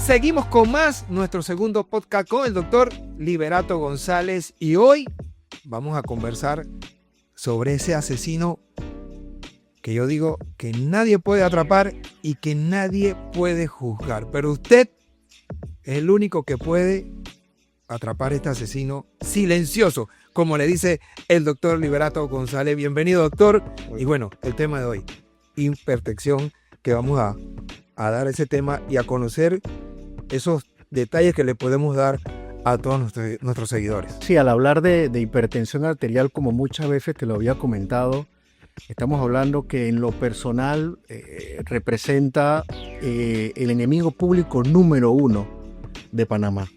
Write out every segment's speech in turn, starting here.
Seguimos con más, nuestro segundo podcast con el doctor Liberato González, y hoy vamos a conversar sobre ese asesino que yo digo que nadie puede atrapar y que nadie puede juzgar, pero usted es el único que puede atrapar a este asesino silencioso, como le dice el doctor Liberato González. Bienvenido, doctor. Y bueno, el tema de hoy, hipertensión, que vamos a dar ese tema y a conocer esos detalles que le podemos dar a todos nuestros seguidores. Sí, al hablar de hipertensión arterial, como muchas veces te lo había comentado, estamos hablando que en lo personal representa el enemigo público número 1 de Panamá,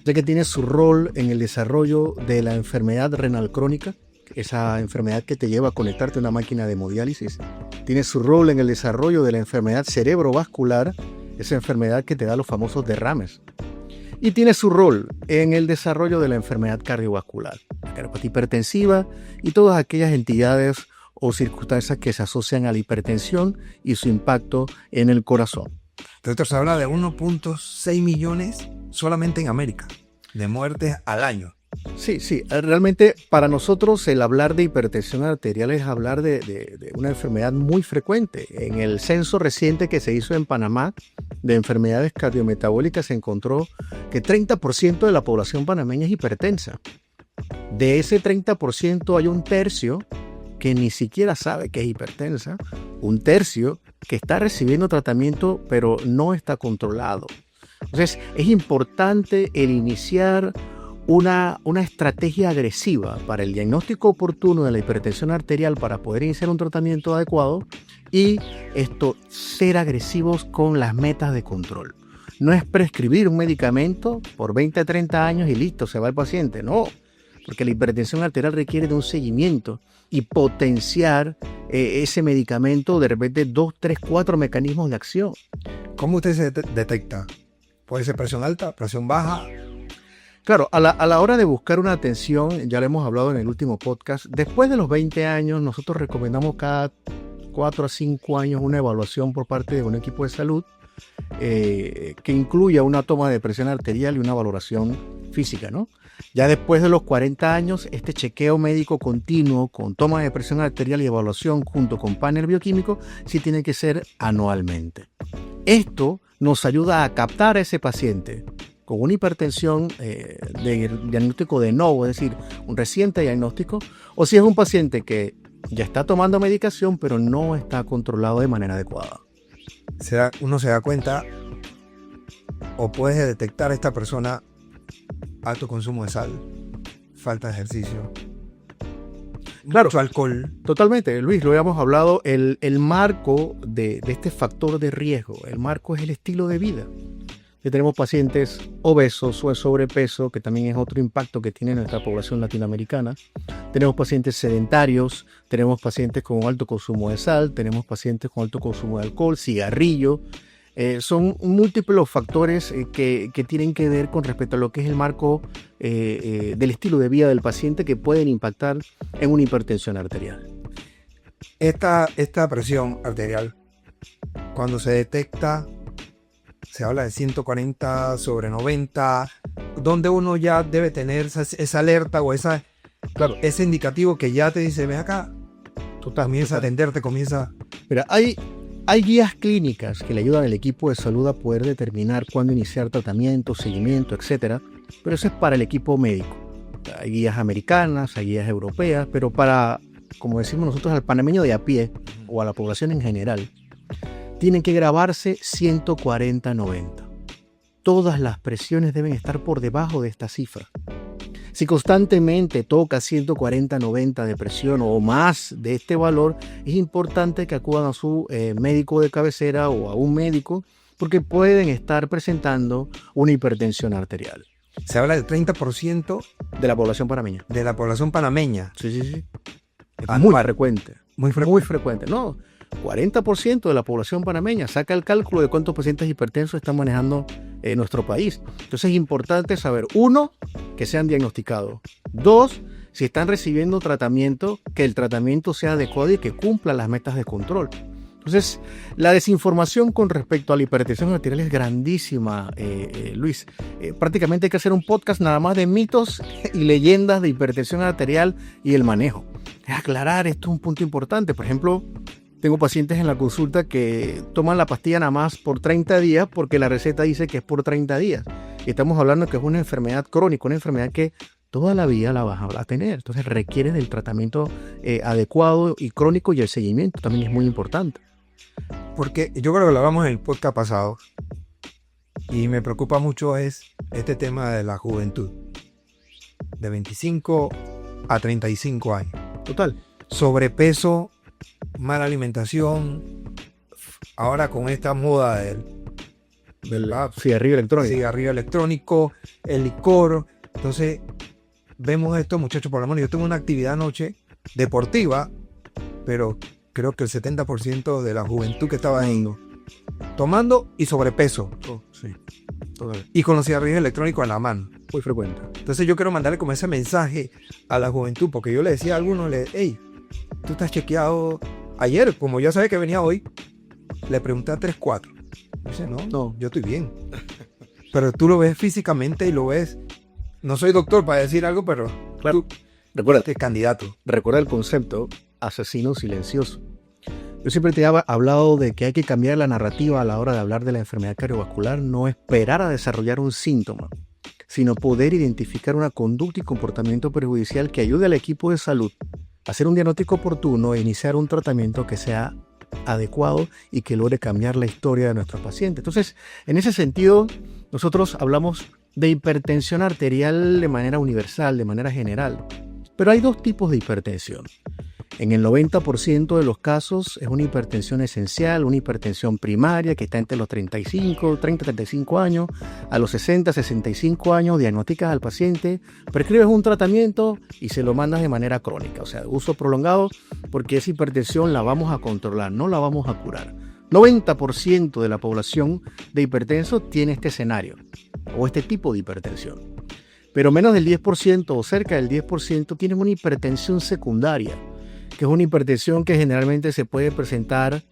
ya que tiene su rol en el desarrollo de la enfermedad renal crónica, esa enfermedad que te lleva a conectarte a una máquina de hemodiálisis. Tiene su rol en el desarrollo de la enfermedad cerebrovascular, esa enfermedad que te da los famosos derrames. Y tiene su rol en el desarrollo de la enfermedad cardiovascular, la cardiopatía hipertensiva y todas aquellas entidades o circunstancias que se asocian a la hipertensión y su impacto en el corazón. Doctor, se habla de 1.6 millones solamente en América de muertes al año. Sí, realmente para nosotros el hablar de hipertensión arterial es hablar de una enfermedad muy frecuente. En el censo reciente que se hizo en Panamá de enfermedades cardiometabólicas se encontró que 30% de la población panameña es hipertensa. De ese 30% hay un tercio que ni siquiera sabe que es hipertensa, un tercio que está recibiendo tratamiento pero no está controlado. Entonces es importante el iniciar una estrategia agresiva para el diagnóstico oportuno de la hipertensión arterial para poder iniciar un tratamiento adecuado y ser agresivos con las metas de control. No es prescribir un medicamento por 20 a 30 años y listo, se va el paciente. No, porque la hipertensión arterial requiere de un seguimiento y potenciar ese medicamento de repente 2, 3, 4 mecanismos de acción. ¿Cómo usted se detecta? ¿Puede ser presión alta, presión baja? Claro, a la hora de buscar una atención, ya lo hemos hablado en el último podcast, después de los 20 años nosotros recomendamos cada 4 a 5 años una evaluación por parte de un equipo de salud que incluya una toma de presión arterial y una valoración física, ¿no? Ya después de los 40 años, este chequeo médico continuo con toma de presión arterial y evaluación junto con panel bioquímico sí tiene que ser anualmente. Esto nos ayuda a captar a ese paciente con una hipertensión de diagnóstico de novo, es decir, un reciente diagnóstico, o si es un paciente que ya está tomando medicación pero no está controlado de manera adecuada. Uno se da cuenta o puedes detectar a esta persona alto consumo de sal, falta de ejercicio, claro, mucho alcohol. Totalmente, Luis, lo habíamos hablado, el marco de este factor de riesgo, el marco es el estilo de vida. Tenemos pacientes obesos o de sobrepeso, que también es otro impacto que tiene nuestra población latinoamericana. Tenemos pacientes sedentarios, tenemos pacientes con alto consumo de sal, tenemos pacientes con alto consumo de alcohol, cigarrillo. Son múltiples los factores que tienen que ver con respecto a lo que es el marco del estilo de vida del paciente que pueden impactar en una hipertensión arterial. Esta presión arterial, cuando se detecta, se habla de 140/90, donde uno ya debe tener esa alerta o ese indicativo que ya te dice, ven acá, tú comienzas a atenderte, Mira, hay guías clínicas que le ayudan al equipo de salud a poder determinar cuándo iniciar tratamiento, seguimiento, etc. Pero eso es para el equipo médico. Hay guías americanas, hay guías europeas, pero para, como decimos nosotros, al panameño de a pie o a la población en general, tienen que grabarse 140/90. Todas las presiones deben estar por debajo de esta cifra. Si constantemente toca 140/90 de presión o más de este valor, es importante que acudan a su médico de cabecera o a un médico porque pueden estar presentando una hipertensión arterial. Se habla del 30% de la población panameña. De la población panameña. Sí. Es muy frecuente. Muy frecuente. No, 40% de la población panameña. Saca el cálculo de cuántos pacientes hipertensos están manejando en nuestro país. Entonces es importante saber, 1, que sean diagnosticados. 2, si están recibiendo tratamiento, que el tratamiento sea adecuado y que cumpla las metas de control. Entonces, la desinformación con respecto a la hipertensión arterial es grandísima, Luis. Prácticamente hay que hacer un podcast nada más de mitos y leyendas de hipertensión arterial y el manejo. Aclarar, esto es un punto importante. Por ejemplo, tengo pacientes en la consulta que toman la pastilla nada más por 30 días porque la receta dice que es por 30 días. Y estamos hablando que es una enfermedad crónica, una enfermedad que toda la vida la vas a tener. Entonces requiere del tratamiento adecuado y crónico, y el seguimiento también es muy importante. Porque yo creo que lo hablamos en el podcast pasado y me preocupa mucho es este tema de la juventud, de 25 a 35 años. Total. Sobrepeso, mala alimentación, ahora con esta moda del cigarrillo electrónico, el licor. Entonces vemos esto, muchachos. Por lo menos yo tengo una actividad anoche deportiva, pero creo que el 70% de la juventud que estaba yendo tomando y sobrepeso. Sí. Y con los cigarrillos electrónicos en la mano. Muy frecuente. Entonces yo quiero mandarle como ese mensaje a la juventud, porque yo le decía a algunos, hey, tú estás chequeado. Ayer, como ya sabes que venía hoy, le pregunté a 3-4. Dice, no, yo estoy bien. Pero tú lo ves físicamente y lo ves. No soy doctor para decir algo, pero claro. Tú, recuerda, candidato. Recuerda el concepto asesino silencioso. Yo siempre te he hablado de que hay que cambiar la narrativa a la hora de hablar de la enfermedad cardiovascular, no esperar a desarrollar un síntoma, sino poder identificar una conducta y comportamiento perjudicial que ayude al equipo de salud a hacer un diagnóstico oportuno e iniciar un tratamiento que sea adecuado y que logre cambiar la historia de nuestros pacientes. Entonces, en ese sentido, nosotros hablamos de hipertensión arterial de manera universal, de manera general. Pero hay dos tipos de hipertensión. En el 90% de los casos es una hipertensión esencial, una hipertensión primaria que está entre los 30-35 años, a los 60-65 años, diagnosticas al paciente, prescribes un tratamiento y se lo mandas de manera crónica, o sea, uso prolongado, porque esa hipertensión la vamos a controlar, no la vamos a curar. 90% de la población de hipertensos tiene este escenario o este tipo de hipertensión. Pero menos del 10% o cerca del 10% tienen una hipertensión secundaria, que es una hipertensión que generalmente se puede presentar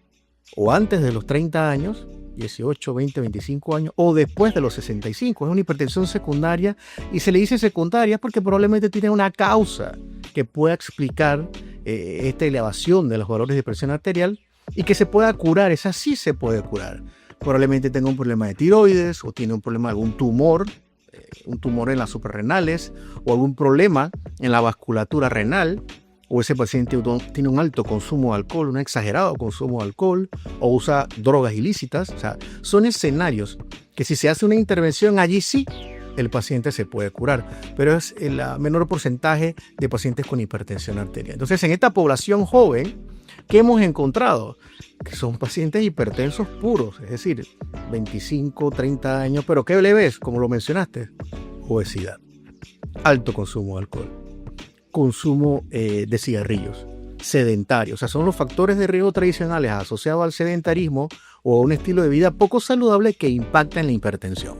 o antes de los 30 años, 18, 20, 25 años, o después de los 65. Es una hipertensión secundaria y se le dice secundaria porque probablemente tiene una causa que pueda explicar esta elevación de los valores de presión arterial y que se pueda curar. Esa sí se puede curar. Probablemente tenga un problema de tiroides o tiene un problema de algún tumor en las suprarrenales o algún problema en la vasculatura renal, o ese paciente tiene un alto consumo de alcohol, un exagerado consumo de alcohol, o usa drogas ilícitas. O sea, son escenarios que si se hace una intervención allí sí, el paciente se puede curar, pero es el menor porcentaje de pacientes con hipertensión arterial. Entonces, en esta población joven, ¿qué hemos encontrado? Que son pacientes hipertensos puros, es decir, 25, 30 años, pero ¿qué le ves? Como lo mencionaste, obesidad, alto consumo de alcohol, consumo de cigarrillos, sedentario. O sea, son los factores de riesgo tradicionales asociados al sedentarismo o a un estilo de vida poco saludable que impactan la hipertensión.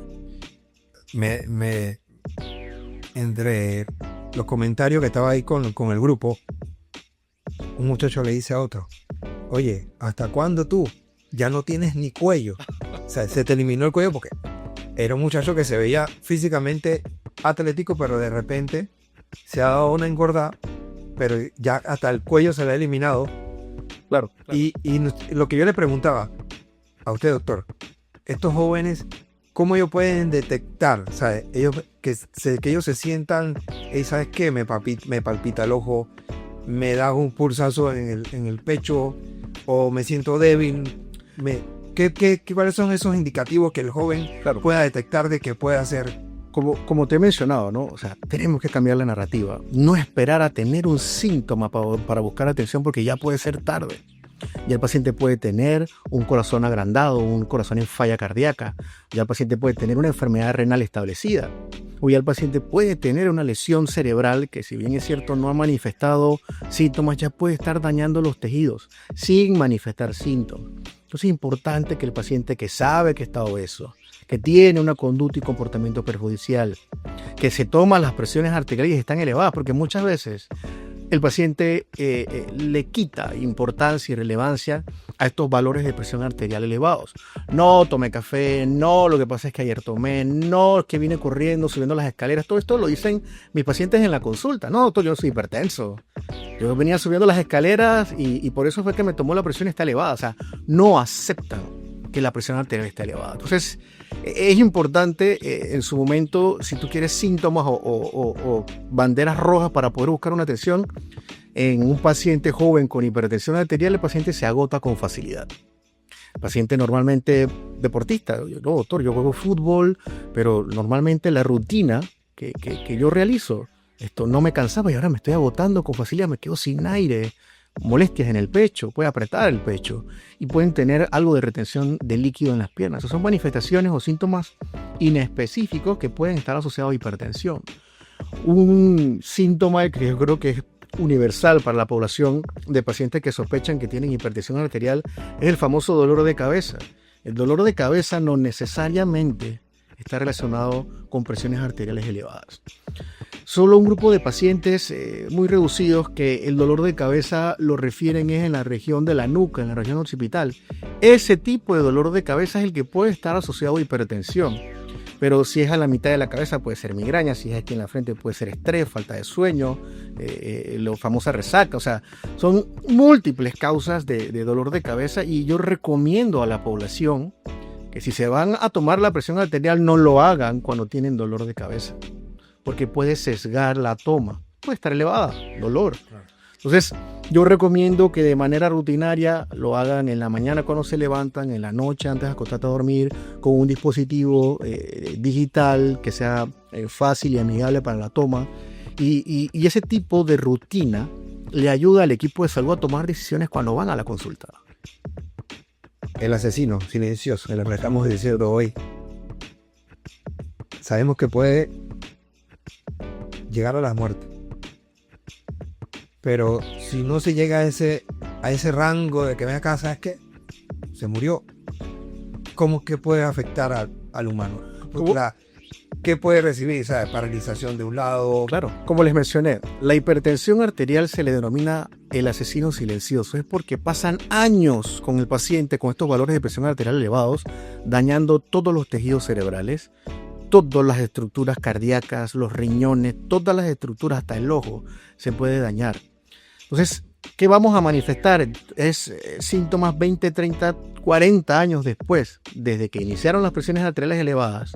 Entre los comentarios que estaba ahí con el grupo, un muchacho le dice a otro, oye, ¿hasta cuándo tú ya no tienes ni cuello? O sea, se te eliminó el cuello porque era un muchacho que se veía físicamente atlético, pero de repente se ha dado una engordada, pero ya hasta el cuello se le ha eliminado. Claro. Y lo que yo le preguntaba a usted, doctor, estos jóvenes, ¿cómo ellos pueden detectar? O sea, que ellos se sientan, hey, ¿sabes qué? Me palpita el ojo, me da un pulsazo en el pecho, o me siento débil. ¿Cuáles son esos indicativos que el joven pueda detectar de que puede hacer? Como te he mencionado, ¿no? O sea, tenemos que cambiar la narrativa. No esperar a tener un síntoma para buscar atención, porque ya puede ser tarde. Ya el paciente puede tener un corazón agrandado, un corazón en falla cardíaca. Ya el paciente puede tener una enfermedad renal establecida. O ya el paciente puede tener una lesión cerebral que, si bien es cierto, no ha manifestado síntomas, ya puede estar dañando los tejidos sin manifestar síntomas. Entonces es importante que el paciente que sabe que está obeso, que tiene una conducta y comportamiento perjudicial, que se toma las presiones arteriales y están elevadas, porque muchas veces el paciente le quita importancia y relevancia a estos valores de presión arterial elevados. No tomé café, no, lo que pasa es que ayer tomé, no, es que vine corriendo, subiendo las escaleras. Todo esto lo dicen mis pacientes en la consulta. No, doctor, yo soy hipertenso. Yo venía subiendo las escaleras y por eso fue que me tomó la presión está elevada. O sea, no aceptan que la presión arterial está elevada. Entonces, es importante en su momento, si tú quieres síntomas o banderas rojas para poder buscar una atención, en un paciente joven con hipertensión arterial, el paciente se agota con facilidad. El paciente normalmente deportista, no, doctor, yo juego fútbol, pero normalmente la rutina que yo realizo, esto no me cansaba y ahora me estoy agotando con facilidad, me quedo sin aire, molestias en el pecho, puede apretar el pecho y pueden tener algo de retención de líquido en las piernas. Esas son manifestaciones o síntomas inespecíficos que pueden estar asociados a hipertensión. Un síntoma que yo creo que es universal para la población de pacientes que sospechan que tienen hipertensión arterial es el famoso dolor de cabeza. El dolor de cabeza no necesariamente está relacionado con presiones arteriales elevadas. Solo un grupo de pacientes muy reducidos que el dolor de cabeza lo refieren es en la región de la nuca, en la región occipital. Ese tipo de dolor de cabeza es el que puede estar asociado a hipertensión. Pero si es a la mitad de la cabeza puede ser migraña, si es aquí en la frente puede ser estrés, falta de sueño, la famosa resaca. O sea, son múltiples causas de dolor de cabeza y yo recomiendo a la población que si se van a tomar la presión arterial no lo hagan cuando tienen dolor de cabeza, porque puede sesgar la toma, puede estar elevada, dolor. Entonces, yo recomiendo que de manera rutinaria lo hagan en la mañana cuando se levantan, en la noche antes de acostarse a dormir, con un dispositivo digital que sea fácil y amigable para la toma. Y ese tipo de rutina le ayuda al equipo de salud a tomar decisiones cuando van a la consulta. El asesino silencioso, lo que estamos diciendo hoy, sabemos que puede llegar a la muerte. Pero si no se llega a ese rango de que ven acá, ¿sabes qué? Se murió. ¿Cómo que puede afectar al humano? ¿Qué puede recibir? ¿Sabes? Paralización de un lado. Claro, como les mencioné, la hipertensión arterial se le denomina el asesino silencioso. Es porque pasan años con el paciente con estos valores de presión arterial elevados, dañando todos los tejidos cerebrales, todas las estructuras cardíacas, los riñones, todas las estructuras, hasta el ojo, se puede dañar. Entonces, ¿qué vamos a manifestar? Es síntomas 20, 30, 40 años después, desde que iniciaron las presiones arteriales elevadas,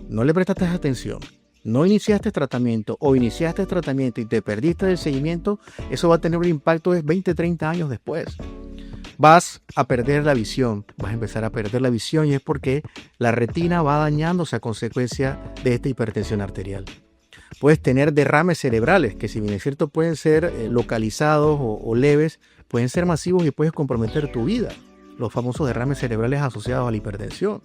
no le prestaste atención, no iniciaste tratamiento o iniciaste tratamiento y te perdiste del seguimiento, eso va a tener un impacto de 20, 30 años después. Vas a perder la visión, vas a empezar a perder la visión y es porque la retina va dañándose a consecuencia de esta hipertensión arterial. Puedes tener derrames cerebrales que, si bien es cierto pueden ser localizados o leves, pueden ser masivos y puedes comprometer tu vida. Los famosos derrames cerebrales asociados a la hipertensión.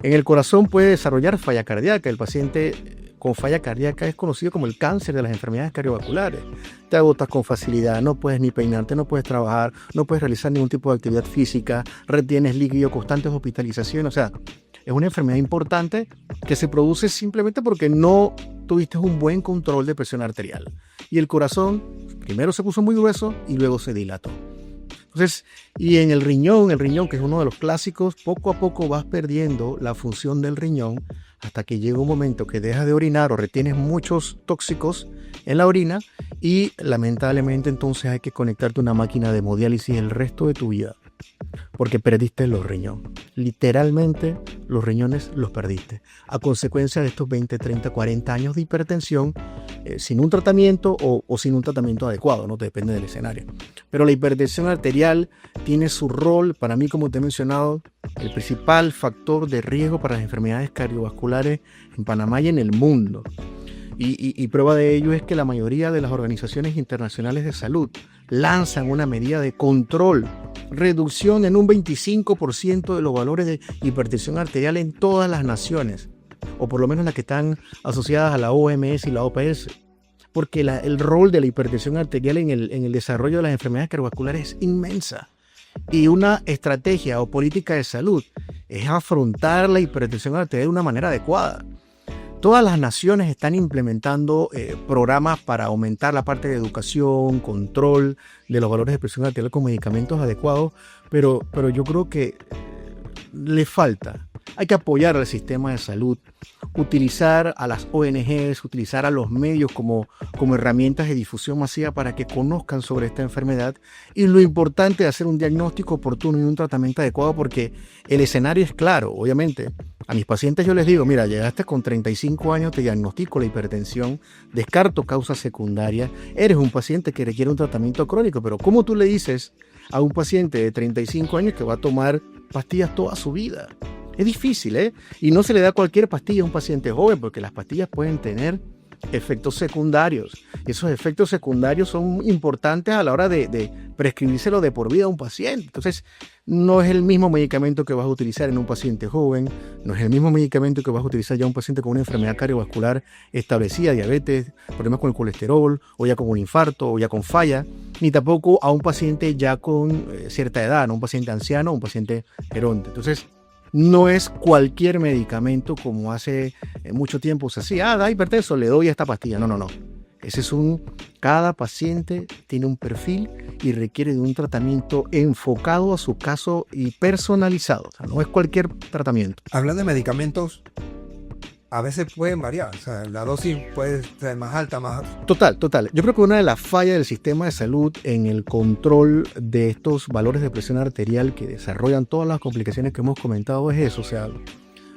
En el corazón puede desarrollar falla cardíaca. El paciente con falla cardíaca es conocido como el cáncer de las enfermedades cardiovasculares. Te agotas con facilidad, no puedes ni peinarte, no puedes trabajar, no puedes realizar ningún tipo de actividad física, retienes líquido, constantes hospitalizaciones. O sea, es una enfermedad importante que se produce simplemente porque no tuviste un buen control de presión arterial. Y el corazón primero se puso muy grueso y luego se dilató. Entonces, y en el riñón, que es uno de los clásicos, poco a poco vas perdiendo la función del riñón hasta que llega un momento que dejas de orinar o retienes muchos tóxicos en la orina y lamentablemente entonces hay que conectarte a una máquina de hemodiálisis el resto de tu vida porque perdiste los riñones. Literalmente los riñones los perdiste a consecuencia de estos 20, 30, 40 años de hipertensión sin un tratamiento o sin un tratamiento adecuado, no depende del escenario. Pero la hipertensión arterial tiene su rol, para mí, como te he mencionado, el principal factor de riesgo para las enfermedades cardiovasculares en Panamá y en el mundo. Y prueba de ello es que la mayoría de las organizaciones internacionales de salud lanzan una medida de control, reducción en un 25% de los valores de hipertensión arterial en todas las naciones, o por lo menos las que están asociadas a la OMS y la OPS, porque el rol de la hipertensión arterial en el desarrollo de las enfermedades cardiovasculares es inmensa. Y una estrategia o política de salud es afrontar la hipertensión arterial de una manera adecuada. Todas las naciones están implementando programas para aumentar la parte de educación, control de los valores de presión arterial con medicamentos adecuados, pero yo creo que le falta. Hay que apoyar al sistema de salud, utilizar a las ONGs, utilizar a los medios como herramientas de difusión masiva para que conozcan sobre esta enfermedad, y lo importante es hacer un diagnóstico oportuno y un tratamiento adecuado, porque el escenario es claro. Obviamente, a mis pacientes yo les digo, mira, llegaste con 35 años, te diagnostico la hipertensión, descarto causas secundarias, eres un paciente que requiere un tratamiento crónico, pero ¿cómo tú le dices a un paciente de 35 años que va a tomar pastillas toda su vida? Es difícil, ¿eh? Y no se le da cualquier pastilla a un paciente joven, porque las pastillas pueden tener efectos secundarios. Y esos efectos secundarios son importantes a la hora de prescribírselo de por vida a un paciente. Entonces, no es el mismo medicamento que vas a utilizar en un paciente joven, no es el mismo medicamento que vas a utilizar ya un paciente con una enfermedad cardiovascular establecida, diabetes, problemas con el colesterol, o ya con un infarto, o ya con falla, ni tampoco a un paciente ya con cierta edad, ¿no? Un paciente anciano o un paciente geronte. Entonces, no es cualquier medicamento como hace mucho tiempo se hacía. Da hipertenso, le doy esta pastilla. No. Cada paciente tiene un perfil y requiere de un tratamiento enfocado a su caso y personalizado. O sea, no es cualquier tratamiento. Hablar de medicamentos, a veces pueden variar. O sea, la dosis puede ser más alta, más... Total. Yo creo que una de las fallas del sistema de salud en el control de estos valores de presión arterial que desarrollan todas las complicaciones que hemos comentado es eso. O sea,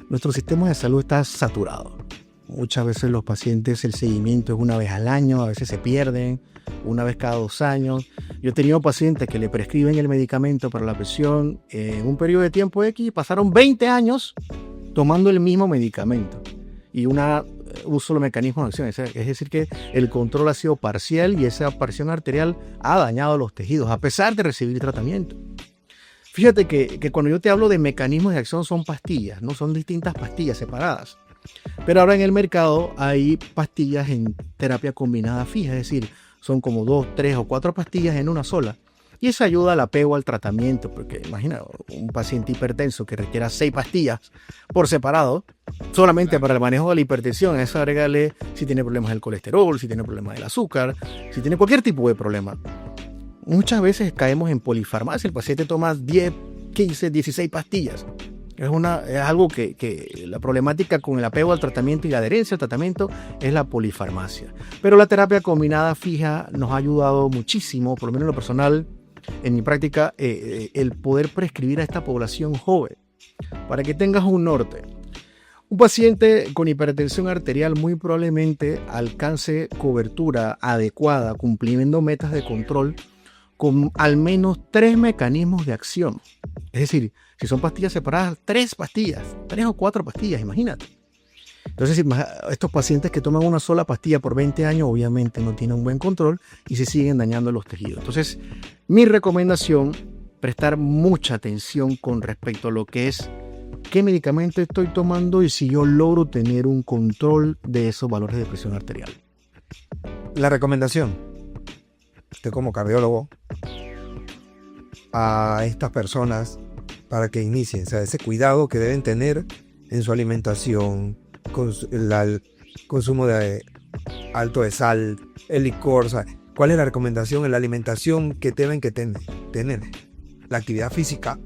nuestro sistema de salud está saturado. Muchas veces los pacientes, el seguimiento es una vez al año, a veces se pierden, una vez cada 2 años. Yo he tenido pacientes que le prescriben el medicamento para la presión en un periodo de tiempo X y pasaron 20 años tomando el mismo medicamento y un solo mecanismo de acción. Es decir, que el control ha sido parcial y esa presión arterial ha dañado los tejidos a pesar de recibir tratamiento. Fíjate que cuando yo te hablo de mecanismos de acción son pastillas, no son distintas pastillas separadas. Pero ahora en el mercado hay pastillas en terapia combinada fija, es decir, son como 2, 3 o 4 pastillas en una sola. Y eso ayuda al apego al tratamiento, porque imagina un paciente hipertenso que requiera 6 pastillas por separado, solamente para el manejo de la hipertensión. A eso agregarle si tiene problemas del colesterol, si tiene problemas del azúcar, si tiene cualquier tipo de problema. Muchas veces caemos en polifarmacia, el paciente toma 10, 15, 16 pastillas. Es algo que la problemática con el apego al tratamiento y la adherencia al tratamiento es la polifarmacia. Pero la terapia combinada fija nos ha ayudado muchísimo, por lo menos en lo personal, en mi práctica, el poder prescribir a esta población joven. Para que tengas un norte, un paciente con hipertensión arterial muy probablemente alcance cobertura adecuada, cumpliendo metas de control con al menos 3 mecanismos de acción. Es decir, si son pastillas separadas, 3 o 4 pastillas, imagínate. Entonces, estos pacientes que toman una sola pastilla por 20 años, obviamente no tienen un buen control y se siguen dañando los tejidos. Entonces, mi recomendación, prestar mucha atención con respecto a lo que es qué medicamento estoy tomando y si yo logro tener un control de esos valores de presión arterial. La recomendación, usted como cardiólogo, a estas personas para que inicien, o sea, ese cuidado que deben tener en su alimentación, con el consumo de alto de sal, el licor, o sea, ¿cuál es la recomendación en la alimentación que deben que tener? La actividad física,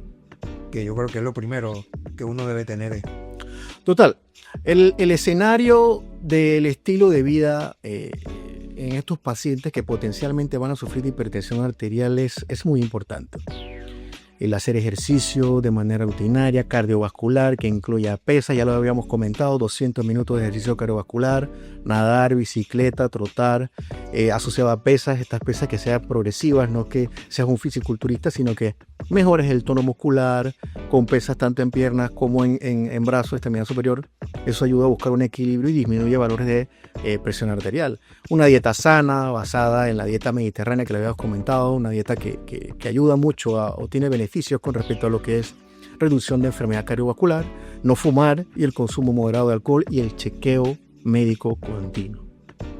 que yo creo que es lo primero que uno debe tener. Total, el escenario del estilo de vida en estos pacientes que potencialmente van a sufrir de hipertensión arterial es muy importante. El hacer ejercicio de manera rutinaria, cardiovascular, que incluya pesas, ya lo habíamos comentado, 200 minutos de ejercicio cardiovascular, nadar, bicicleta, trotar, asociado a pesas, estas pesas que sean progresivas, no que seas un fisiculturista, sino que mejores el tono muscular, con pesas tanto en piernas como en brazos, extremidad superior. Eso ayuda a buscar un equilibrio y disminuye valores de presión arterial. Una dieta sana, basada en la dieta mediterránea que le habíamos comentado, una dieta que ayuda mucho o tiene beneficios con respecto a lo que es reducción de enfermedad cardiovascular, no fumar y el consumo moderado de alcohol y el chequeo médico continuo,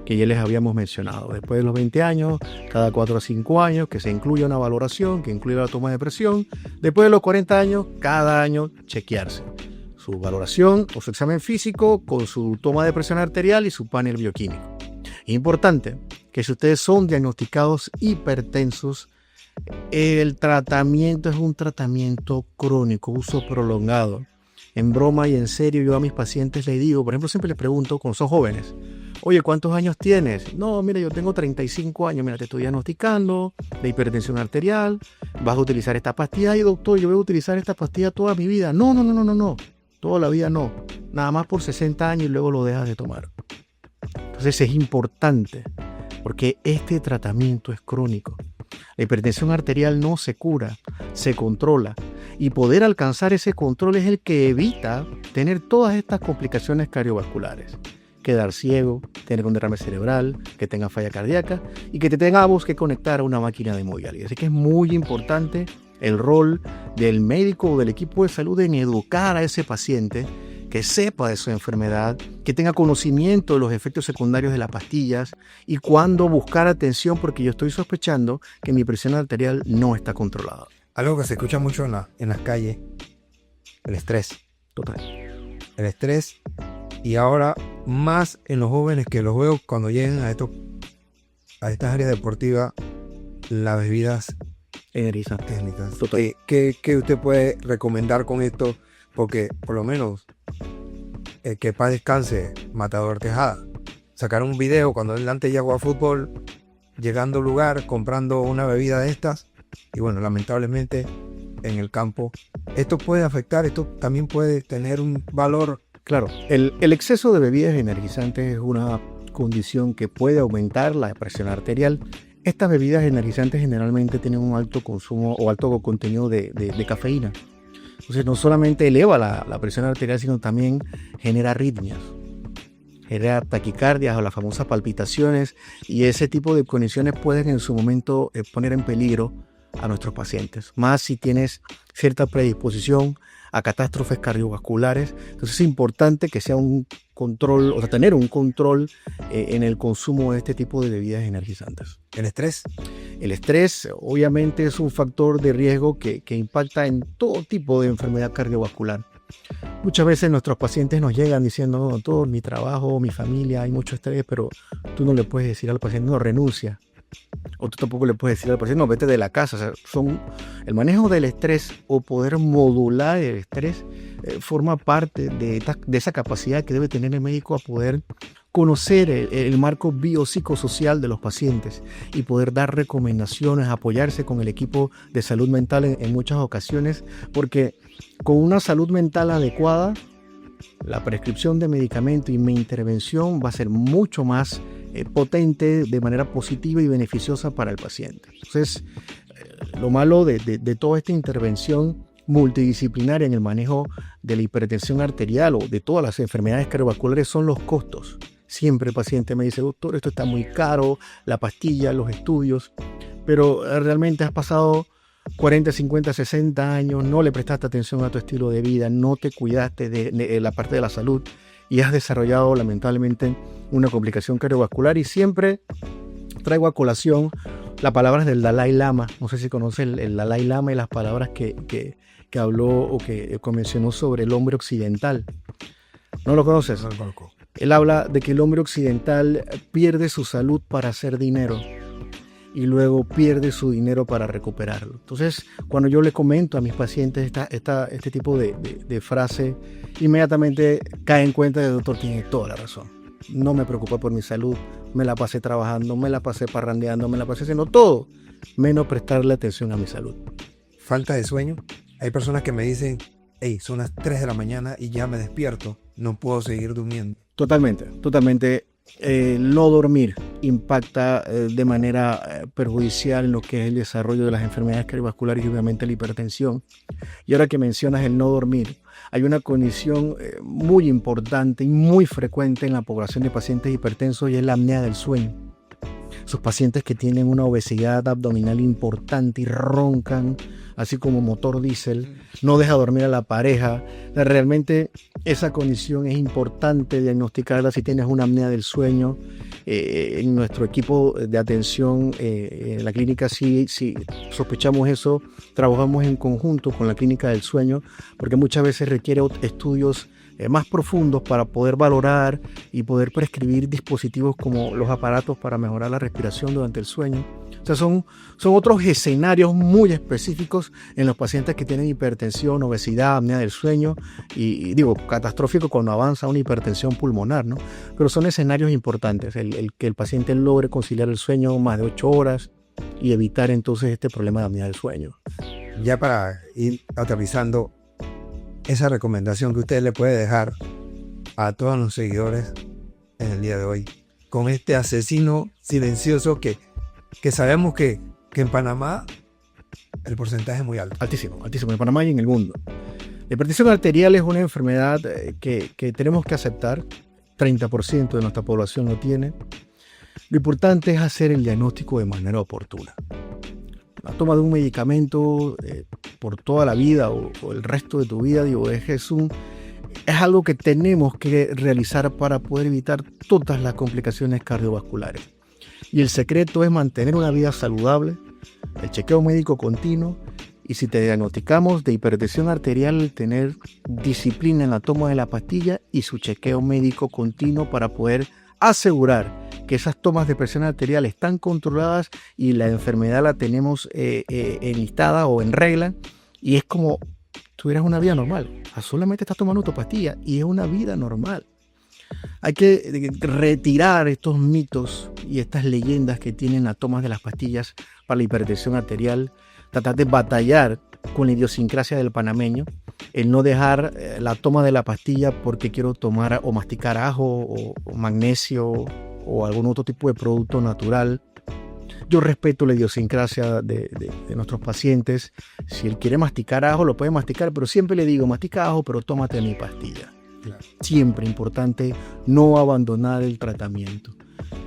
que ya les habíamos mencionado. Después de los 20 años, cada 4 a 5 años, que se incluya una valoración, que incluya la toma de presión. Después de los 40 años, cada año chequearse. su valoración o su examen físico con su toma de presión arterial y su panel bioquímico. Es importante que si ustedes son diagnosticados hipertensos, el tratamiento es un tratamiento crónico, uso prolongado. En broma y en serio, yo a mis pacientes les digo, por ejemplo, siempre les pregunto cuando son jóvenes, oye, ¿cuántos años tienes? No, mira, yo tengo 35 años, mira, te estoy diagnosticando de hipertensión arterial, vas a utilizar esta pastilla. Ay, doctor, yo voy a utilizar esta pastilla toda mi vida. No, toda la vida no, nada más por 60 años y luego lo dejas de tomar. Entonces es importante, porque este tratamiento es crónico. La hipertensión arterial no se cura, se controla. Y poder alcanzar ese control es el que evita tener todas estas complicaciones cardiovasculares. Quedar ciego, tener un derrame cerebral, que tenga falla cardíaca y que te tengamos que conectar a una máquina de hemodiálisis. Así que es muy importante el rol del médico o del equipo de salud en educar a ese paciente, que sepa de su enfermedad, que tenga conocimiento de los efectos secundarios de las pastillas y cuándo buscar atención, porque yo estoy sospechando que mi presión arterial no está controlada. Algo que se escucha mucho en las calles, el estrés. Total. El estrés, y ahora más en los jóvenes, que los veo cuando llegan a estas áreas deportivas, las bebidas energizantes. Total. ¿Qué usted puede recomendar con esto? Porque por lo menos, que paz descanse Matador Tejada, sacaron un video cuando él antes llegó a fútbol, llegando al lugar, comprando una bebida de estas, y bueno, lamentablemente en el campo esto puede afectar, esto también puede tener un valor. Claro, el exceso de bebidas energizantes es una condición que puede aumentar la presión arterial. Estas bebidas energizantes generalmente tienen un alto consumo o alto contenido de cafeína. Entonces no solamente eleva la presión arterial, sino también genera arritmias, genera taquicardias o las famosas palpitaciones, y ese tipo de condiciones pueden en su momento poner en peligro a nuestros pacientes, más si tienes cierta predisposición a catástrofes cardiovasculares. Entonces es importante que sea un control, o sea, tener un control en el consumo de este tipo de bebidas energizantes. ¿El estrés? El estrés obviamente es un factor de riesgo que impacta en todo tipo de enfermedad cardiovascular. Muchas veces nuestros pacientes nos llegan diciendo, no, doctor, mi trabajo, mi familia, hay mucho estrés, pero tú no le puedes decir al paciente, no, renuncia. O tú tampoco le puedes decir al paciente, no, vete de la casa. O sea, el manejo del estrés o poder modular el estrés forma parte de esa capacidad que debe tener el médico a poder conocer el marco biopsicosocial de los pacientes y poder dar recomendaciones, apoyarse con el equipo de salud mental en muchas ocasiones, porque con una salud mental adecuada, la prescripción de medicamento y mi intervención va a ser mucho más potente, de manera positiva y beneficiosa para el paciente. Entonces, lo malo de toda esta intervención multidisciplinaria en el manejo de la hipertensión arterial o de todas las enfermedades cardiovasculares son los costos. Siempre el paciente me dice, doctor, esto está muy caro, la pastilla, los estudios, pero realmente has pasado 40, 50, 60 años, no le prestaste atención a tu estilo de vida, no te cuidaste de la parte de la salud y has desarrollado lamentablemente una complicación cardiovascular. Y siempre traigo a colación las palabras del Dalai Lama. No sé si conoce el Dalai Lama y las palabras que habló o que mencionó sobre el hombre occidental. ¿No lo conoces? No lo conozco. Él habla de que el hombre occidental pierde su salud para hacer dinero y luego pierde su dinero para recuperarlo. Entonces, cuando yo le comento a mis pacientes este tipo de frase, inmediatamente cae en cuenta que el doctor tiene toda la razón. No me preocupé por mi salud, me la pasé trabajando, me la pasé parrandeando, me la pasé haciendo todo, menos prestarle atención a mi salud. Falta de sueño. Hay personas que me dicen, hey, son las 3 de la mañana y ya me despierto, no puedo seguir durmiendo. Totalmente. No dormir impacta de manera perjudicial en lo que es el desarrollo de las enfermedades cardiovasculares y obviamente la hipertensión. Y ahora que mencionas el no dormir, hay una condición muy importante y muy frecuente en la población de pacientes hipertensos, y es la apnea del sueño. esos pacientes que tienen una obesidad abdominal importante y roncan, así como motor diésel, no deja dormir a la pareja. Realmente esa condición es importante diagnosticarla si tienes una apnea del sueño. En nuestro equipo de atención en la clínica sí sospechamos eso, trabajamos en conjunto con la clínica del sueño, porque muchas veces requiere estudios más profundos para poder valorar y poder prescribir dispositivos como los aparatos para mejorar la respiración durante el sueño. O sea, son otros escenarios muy específicos en los pacientes que tienen hipertensión, obesidad, apnea del sueño y digo, catastrófico cuando avanza una hipertensión pulmonar, ¿no? Pero son escenarios importantes, el que el paciente logre conciliar el sueño más de 8 horas y evitar entonces este problema de apnea del sueño. Ya para ir aterrizando, esa recomendación que usted le puede dejar a todos los seguidores en el día de hoy, con este asesino silencioso que sabemos que en Panamá el porcentaje es muy alto. Altísimo en Panamá y en el mundo. La hipertensión arterial es una enfermedad que tenemos que aceptar. 30% de nuestra población lo tiene. Lo importante es hacer el diagnóstico de manera oportuna. La toma de un medicamento por toda la vida o el resto de tu vida, es algo que tenemos que realizar para poder evitar todas las complicaciones cardiovasculares. Y el secreto es mantener una vida saludable, el chequeo médico continuo, y si te diagnosticamos de hipertensión arterial, tener disciplina en la toma de la pastilla y su chequeo médico continuo para poder asegurar que esas tomas de presión arterial están controladas y la enfermedad la tenemos enlistada o en regla, y es como tuvieras una vida normal. Solamente estás tomando tu pastilla y es una vida normal. Hay que retirar estos mitos y estas leyendas que tienen las tomas de las pastillas para la hipertensión arterial, tratar de batallar con la idiosincrasia del panameño, el no dejar la toma de la pastilla porque quiero tomar o masticar ajo o magnesio o algún otro tipo de producto natural. Yo respeto la idiosincrasia de nuestros pacientes. Si él quiere masticar ajo, lo puede masticar, pero siempre le digo, mastica ajo, pero tómate mi pastilla. Claro. Siempre importante no abandonar el tratamiento.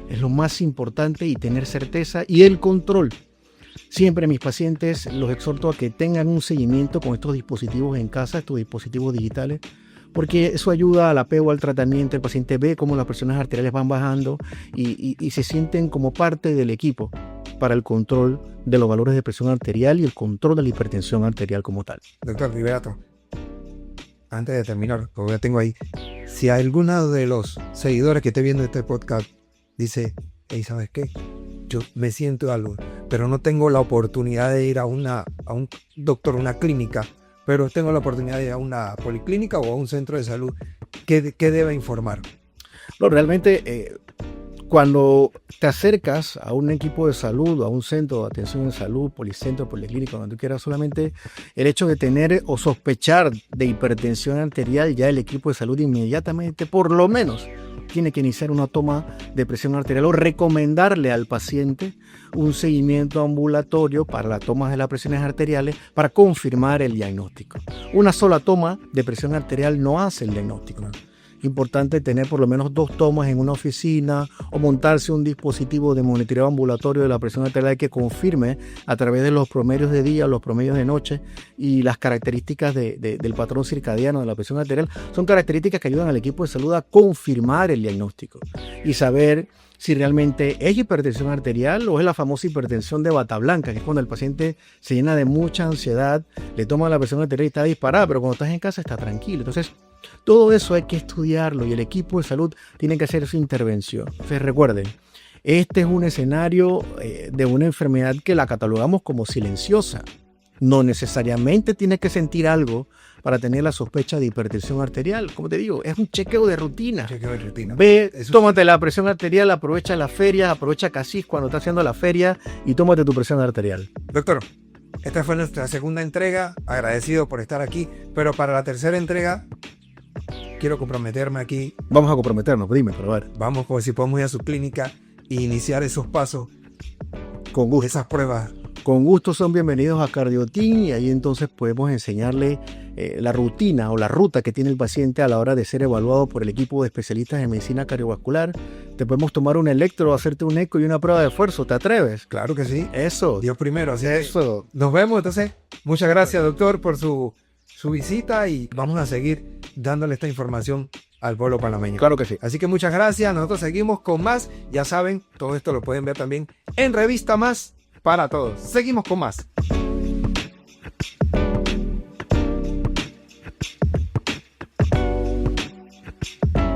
Es lo más importante, y tener certeza y el control. Siempre a mis pacientes los exhorto a que tengan un seguimiento con estos dispositivos en casa, estos dispositivos digitales, porque eso ayuda al apego al tratamiento. El paciente ve cómo las presiones arteriales van bajando y se sienten como parte del equipo para el control de los valores de presión arterial y el control de la hipertensión arterial como tal. Doctor Liberato, antes de terminar, como ya tengo ahí, si alguno de los seguidores que esté viendo este podcast dice, hey, ¿sabes qué? Yo me siento algo, pero no tengo la oportunidad de ir a un doctor, una clínica, pero tengo la oportunidad de ir a una policlínica o a un centro de salud, ¿qué debe informar? No, realmente cuando te acercas a un equipo de salud, a un centro de atención en salud, policentro, policlínica, donde tú quieras, solamente el hecho de tener o sospechar de hipertensión arterial, ya el equipo de salud inmediatamente, por lo menos, tiene que iniciar una toma de presión arterial o recomendarle al paciente un seguimiento ambulatorio para la toma de las presiones arteriales para confirmar el diagnóstico. Una sola toma de presión arterial no hace el diagnóstico. Importante tener por lo menos 2 tomas en una oficina o montarse un dispositivo de monitoreo ambulatorio de la presión arterial que confirme a través de los promedios de día, los promedios de noche y las características del patrón circadiano de la presión arterial. Son características que ayudan al equipo de salud a confirmar el diagnóstico y saber si realmente es hipertensión arterial o es la famosa hipertensión de bata blanca, que es cuando el paciente se llena de mucha ansiedad, le toma la presión arterial y está disparada, pero cuando estás en casa está tranquilo. Entonces, todo eso hay que estudiarlo y el equipo de salud tiene que hacer su intervención. Entonces, recuerden, este es un escenario de una enfermedad que la catalogamos como silenciosa. No necesariamente tienes que sentir algo para tener la sospecha de hipertensión arterial. Como te digo, es un chequeo de rutina. Ve, tómate la presión arterial, aprovecha la feria, aprovecha Casís cuando estás haciendo la feria y tómate tu presión arterial. Doctor, esta fue nuestra segunda entrega. Agradecido por estar aquí, pero para la tercera entrega quiero comprometerme aquí. Vamos a comprometernos, dime, pero a ver. Vamos, como si podemos ir a su clínica e iniciar esos pasos. Con gusto. Esas pruebas. Con gusto son bienvenidos a Cardioteam y ahí entonces podemos enseñarle la rutina o la ruta que tiene el paciente a la hora de ser evaluado por el equipo de especialistas en medicina cardiovascular. te podemos tomar un electro, hacerte un eco y una prueba de esfuerzo. ¿Te atreves? Claro que sí. Eso. Dios primero. Así que Eso. nos vemos. Entonces, muchas gracias, doctor, por su visita y vamos a seguir dándole esta información al pueblo panameño. Claro que sí. Así que muchas gracias. Nosotros seguimos con más. Ya saben, todo esto lo pueden ver también en Revista Más para Todos. Seguimos con más.